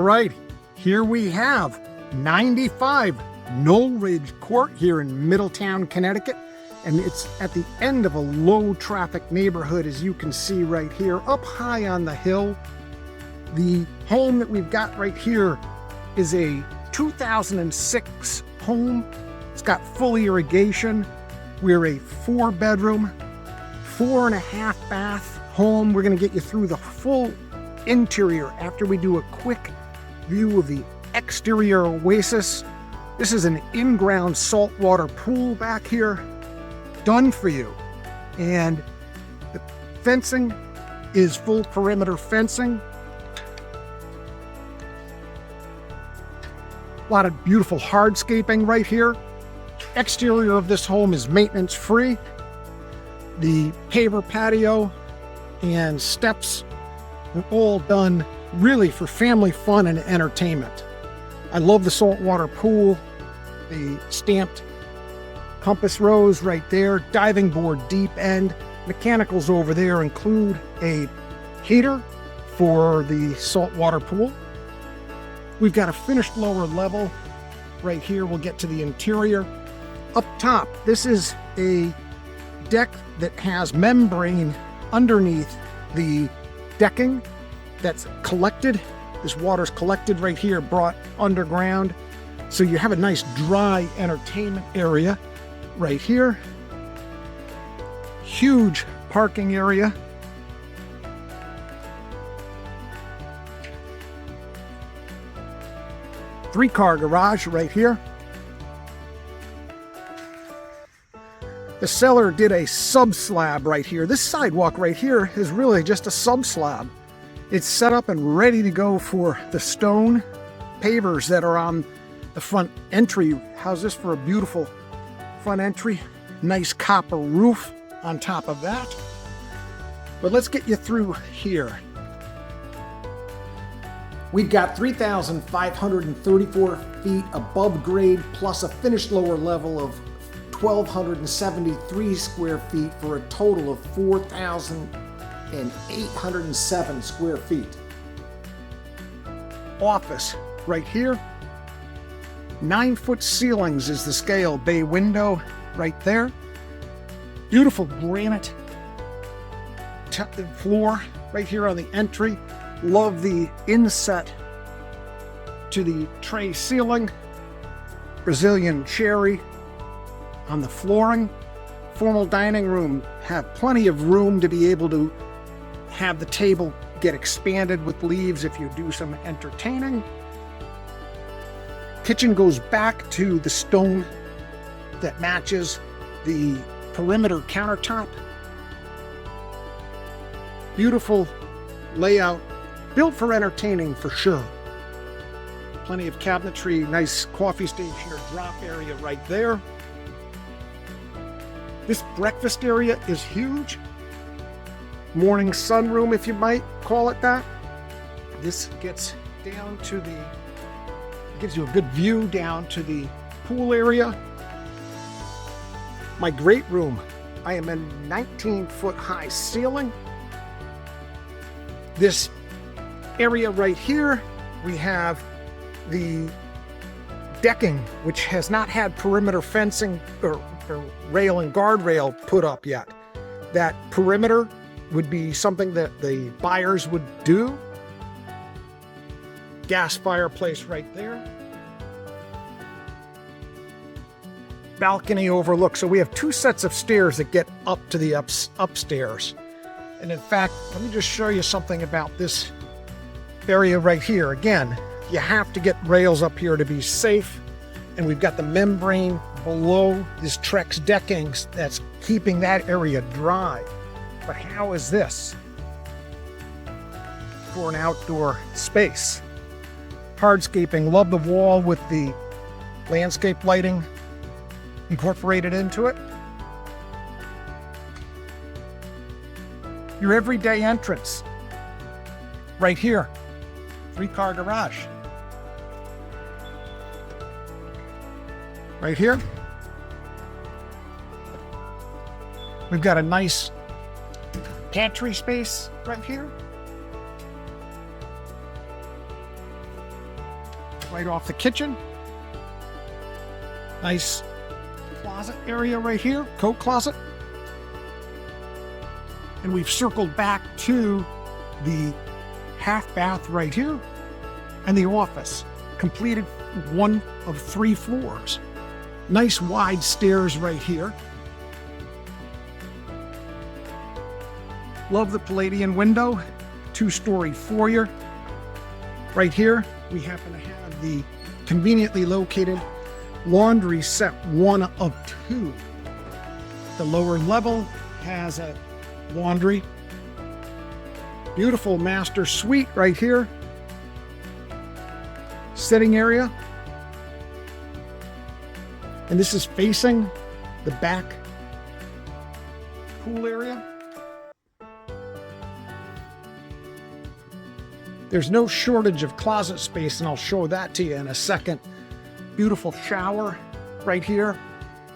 right, here we have 95 Knoll Ridge Court here in Middletown, Connecticut. And it's at the end of a low traffic neighborhood, as you can see right here, up high on the hill. The home that we've got right here is a 2006 home. It's got full irrigation. We're a 4-bedroom, 4.5 bath home. We're gonna get you through the full interior after we do a quick view of the exterior oasis. This is an in-ground saltwater pool back here, done for you. And the fencing is full perimeter fencing. A lot of beautiful hardscaping right here. Exterior of this home is maintenance free. The paver patio and steps are all done really for family fun and entertainment. I love the saltwater pool, the stamped compass rose right there, diving board deep end. Mechanicals over there include a heater for the saltwater pool. We've got a finished lower level right here. We'll get to the interior. Up top, this is a deck that has membrane underneath the decking that's collected. This water's collected right here, brought underground. So you have a nice dry entertainment area right here. Huge parking area. Three-car garage right here. The seller did a sub-slab right here. This sidewalk right here is really just a sub-slab. It's set up and ready to go for the stone pavers that are on the front entry. How's this for a beautiful front entry? Nice copper roof on top of that. But let's get you through here. We've got 3,534 feet above grade plus a finished lower level of 1,273 square feet for a total of 4,807 square feet. Office right here. 9-foot ceilings is the scale. Bay window right there. Beautiful granite floor right here on the entry. Love the inset to the tray ceiling. Brazilian cherry on the flooring. Formal dining room. Have plenty of room to be able to have the table get expanded with leaves if you do some entertaining. Kitchen goes back to the stone that matches the perimeter countertop. Beautiful layout, built for entertaining for sure. Plenty of cabinetry, nice coffee stage here, drop area right there. This breakfast area is huge. Morning sunroom, if you might call it that. This gets down to the, gives you a good view down to the pool area. My great room, I am in 19-foot high ceiling. This area right here, we have the decking, which has not had perimeter fencing or rail and guardrail put up yet. That perimeter would be something that the buyers would do. Gas fireplace right there. Balcony overlook. So we have 2 sets of stairs that get up to the upstairs. And in fact, let me just show you something about this area right here. Again, you have to get rails up here to be safe. And we've got the membrane below this Trex decking that's keeping that area dry. But how is this for an outdoor space? Hardscaping, love the wall with the landscape lighting incorporated into it. Your everyday entrance right here. 3-car garage. Right here. We've got a nice pantry space right here. right off the kitchen. Nice closet area right here, coat closet. And we've circled back to the half bath right here and the office, completed one of 3 floors. Nice wide stairs right here. Love the Palladian window, 2-story foyer. Right here, we happen to have the conveniently located laundry set, 1 of 2. The lower level has a laundry. Beautiful master suite right here. Sitting area. And this is facing the back pool area. There's no shortage of closet space, and I'll show that to you in a second. Beautiful shower right here.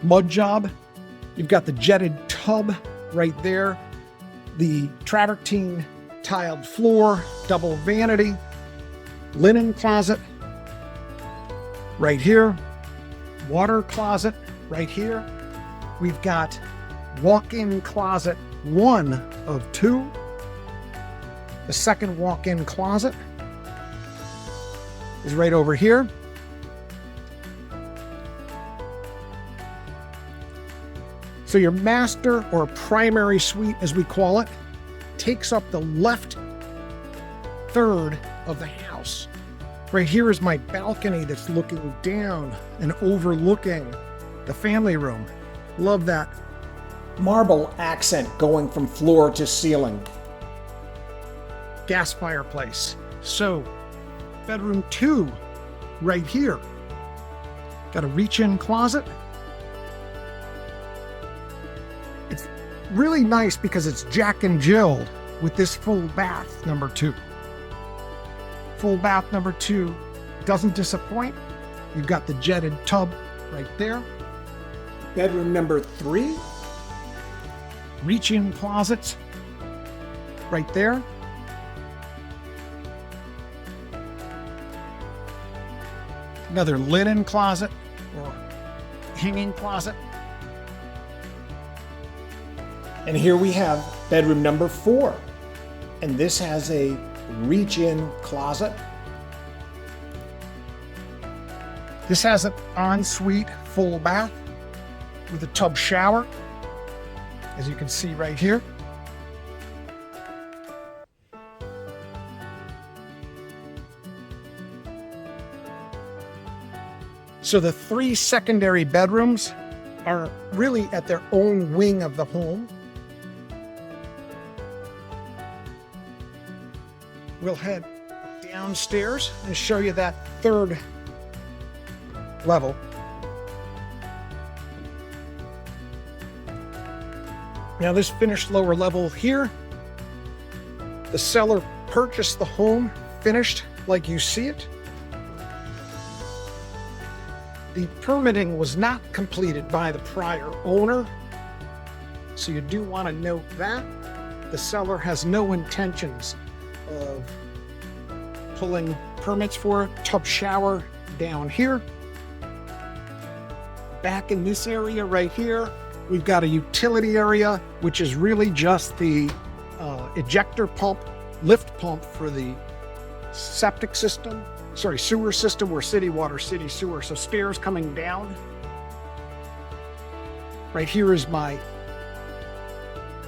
Mud job. You've got the jetted tub right there. The travertine tiled floor, double vanity, linen closet right here, water closet right here. We've got walk-in closet, 1 of 2. The second walk-in closet is right over here. So your master or primary suite, as we call it, takes up the left third of the house. Right here is my balcony that's looking down and overlooking the family room. Love that marble accent going from floor to ceiling. Gas fireplace. So, bedroom 2 right here. Got a reach-in closet. It's really nice because it's Jack and Jill with this full bath number 2. Full bath number 2 doesn't disappoint. You've got the jetted tub right there. Bedroom number 3. Reach-in closets right there. Another linen closet or hanging closet. And here we have bedroom number 4. And this has a reach-in closet. This has an ensuite full bath with a tub shower, as you can see right here. So the 3 secondary bedrooms are really at their own wing of the home. We'll head downstairs and show you that 3rd level. Now this finished lower level here, the seller purchased the home finished like you see it. The permitting was not completed by the prior owner, so you do want to note that. The seller has no intentions of pulling permits for it. Tub shower down here. Back in this area right here, we've got a utility area, which is really just the ejector pump, lift pump for the septic system. Sorry, sewer system. We're city water, city sewer. So stairs coming down. Right here is my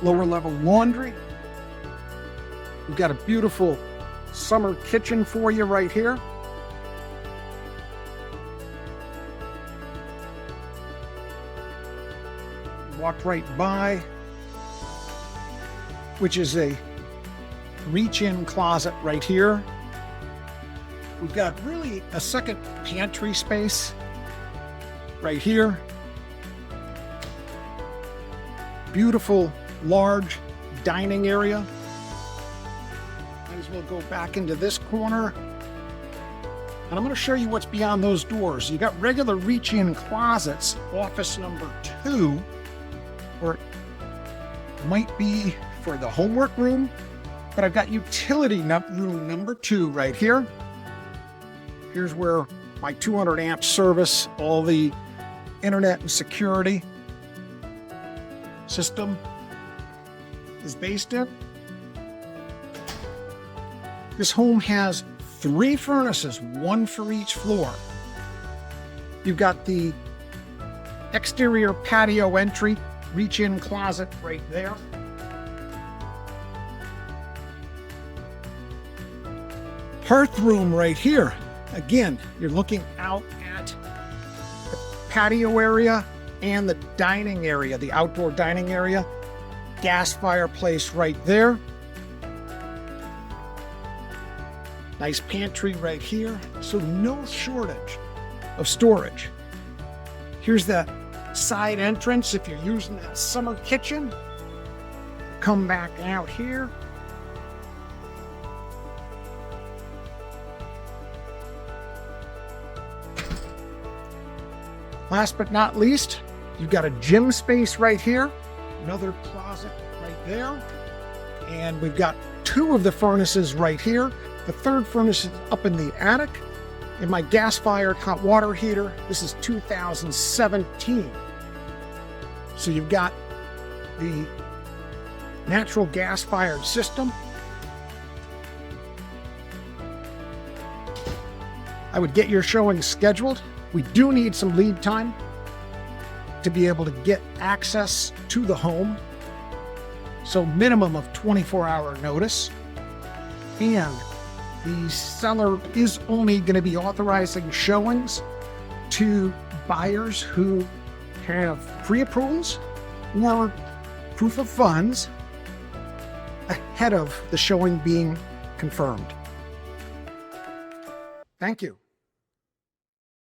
lower level laundry. We've got a beautiful summer kitchen for you right here. Walked right by, which is a reach-in closet right here. We've got really a second pantry space right here. Beautiful, large dining area. Might as well go back into this corner. And I'm going to show you what's beyond those doors. You got regular reach-in closets, office number 2, or it might be for the homework room, but I've got utility room number 2 right here. Here's where my 200 amp service, all the internet and security system is based in. This home has 3 furnaces, 1 for each floor. You've got the exterior patio entry, reach-in closet right there. Hearth room right here. Again, you're looking out at the patio area and the dining area, the outdoor dining area. Gas fireplace right there. Nice pantry right here. So no shortage of storage. Here's the side entrance if you're using that summer kitchen. Come back out here. Last but not least, you've got a gym space right here, another closet right there, and we've got 2 of the furnaces right here. The 3rd furnace is up in the attic, and my gas-fired hot water heater, this is 2017. So you've got the natural gas-fired system. I would get your showing scheduled. We do need some lead time to be able to get access to the home. So minimum of 24-hour notice. And the seller is only going to be authorizing showings to buyers who have pre-approvals or proof of funds ahead of the showing being confirmed. Thank you.